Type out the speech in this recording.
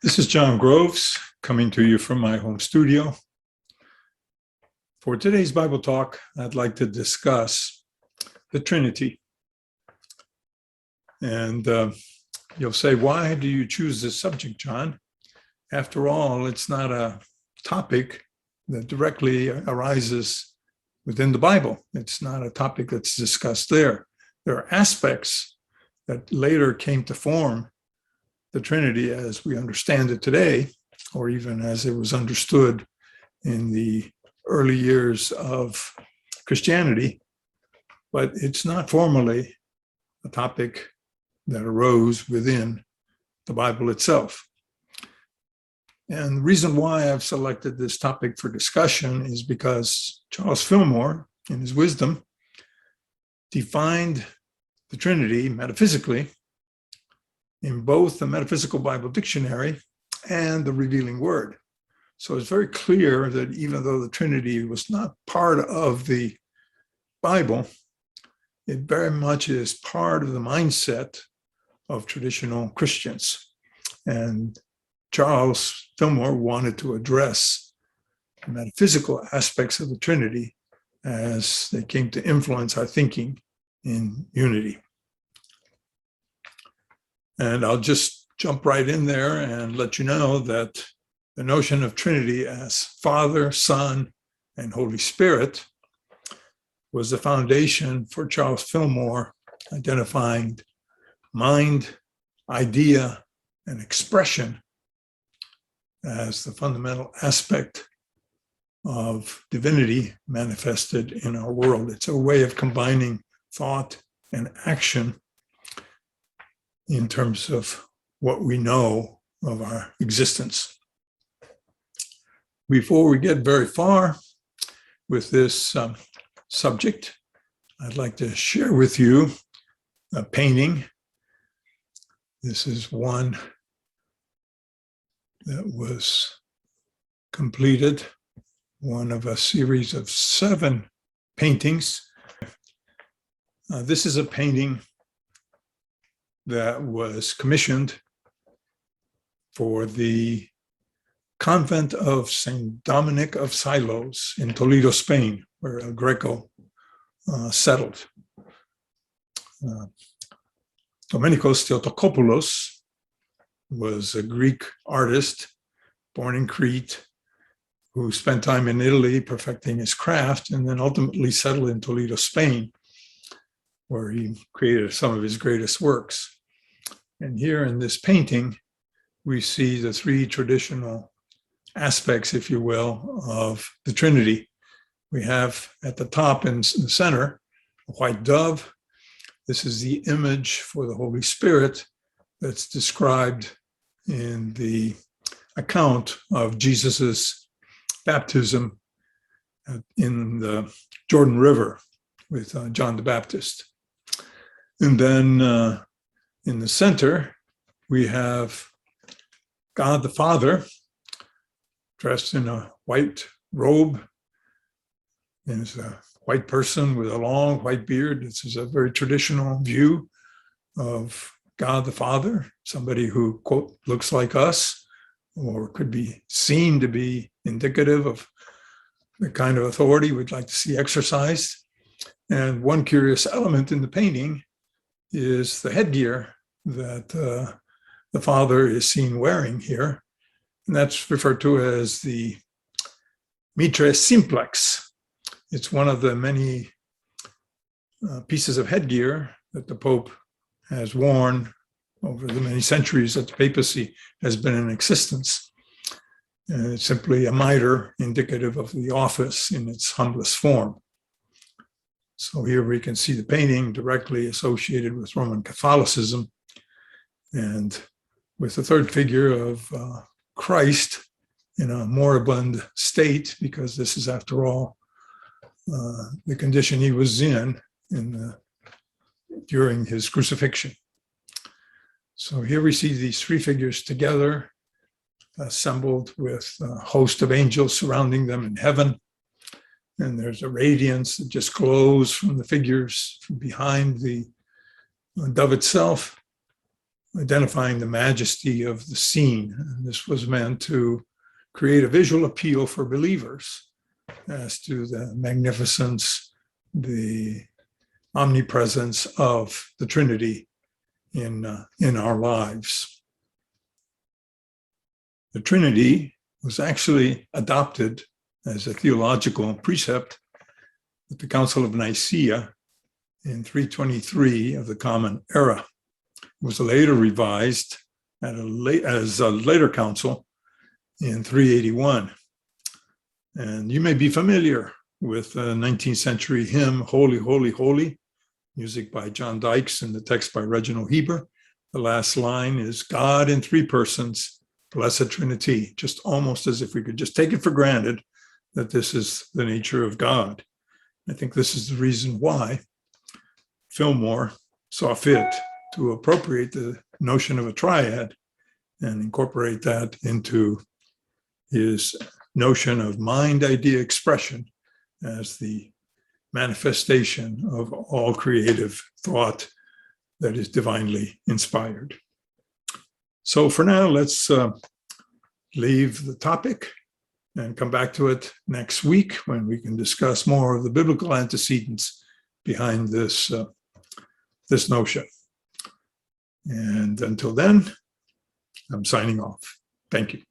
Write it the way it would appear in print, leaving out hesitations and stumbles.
This is John Groves coming to you from my home studio. For today's Bible talk, I'd like to discuss the Trinity. And you'll say, why do you choose this subject, John? After all, it's not a topic that directly arises within the Bible. It's not a topic that's discussed there. There are aspects that later came to form the Trinity as we understand it today, or even as it was understood in the early years of Christianity, but it's not formally a topic that arose within the Bible itself. And the reason why I've selected this topic for discussion is because Charles Fillmore, in his wisdom, defined the Trinity metaphysically in both the Metaphysical Bible Dictionary and the Revealing Word. So it's very clear that even though the Trinity was not part of the Bible, it very much is part of the mindset of traditional Christians. And Charles Fillmore wanted to address the metaphysical aspects of the Trinity as they came to influence our thinking in unity. And I'll just jump right in there and let you know that the notion of Trinity as Father, Son, and Holy Spirit was the foundation for Charles Fillmore identifying mind, idea, and expression as the fundamental aspect of divinity manifested in our world. It's a way of combining thought and action in terms of what we know of our existence. Before we get very far with this subject, I'd like to share with you a painting. This is one that was completed, one of a series of 7 paintings. This is a painting that was commissioned for the convent of St. Dominic of Silos in Toledo, Spain, where El Greco settled. Dominikos Theotokopoulos was a Greek artist born in Crete who spent time in Italy perfecting his craft and then ultimately settled in Toledo, Spain, where he created some of his greatest works. And here in this painting, we see the 3 traditional aspects, if you will, of the Trinity. We have at the top in the center, a white dove. This is the image for the Holy Spirit that's described in the account of Jesus's baptism in the Jordan River with John the Baptist. And then in the center, we have God the Father dressed in a white robe. And it's a white person with a long white beard. This is a very traditional view of God the Father, somebody who, quote, looks like us, or could be seen to be indicative of the kind of authority we'd like to see exercised. And one curious element in the painting is the headgear that the Father is seen wearing here. And that's referred to as the mitre simplex. It's one of the many pieces of headgear that the Pope has worn over the many centuries that the papacy has been in existence. And it's simply a mitre indicative of the office in its humblest form. So here we can see the painting directly associated with Roman Catholicism, and with the third figure of Christ in a moribund state, because this is, after all, the condition he was in during his crucifixion. So here we see these 3 figures together, assembled with a host of angels surrounding them in heaven. And there's a radiance that just glows from the figures from behind the dove itself. identifying the majesty of the scene. And this was meant to create a visual appeal for believers as to the magnificence, the omnipresence of the Trinity in our lives. The Trinity was actually adopted as a theological precept at the Council of Nicaea in 323 of the Common Era. It was later revised as a later council in 381. And you may be familiar with the 19th century hymn, Holy, Holy, Holy, music by John Dykes and the text by Reginald Heber. The last line is God in three persons, blessed Trinity, just almost as if we could just take it for granted that this is the nature of God. I think this is the reason why Fillmore saw fit to appropriate the notion of a triad and incorporate that into his notion of mind-idea expression as the manifestation of all creative thought that is divinely inspired. So for now, let's leave the topic and come back to it next week when we can discuss more of the biblical antecedents behind this, this notion. And until then, I'm signing off. Thank you.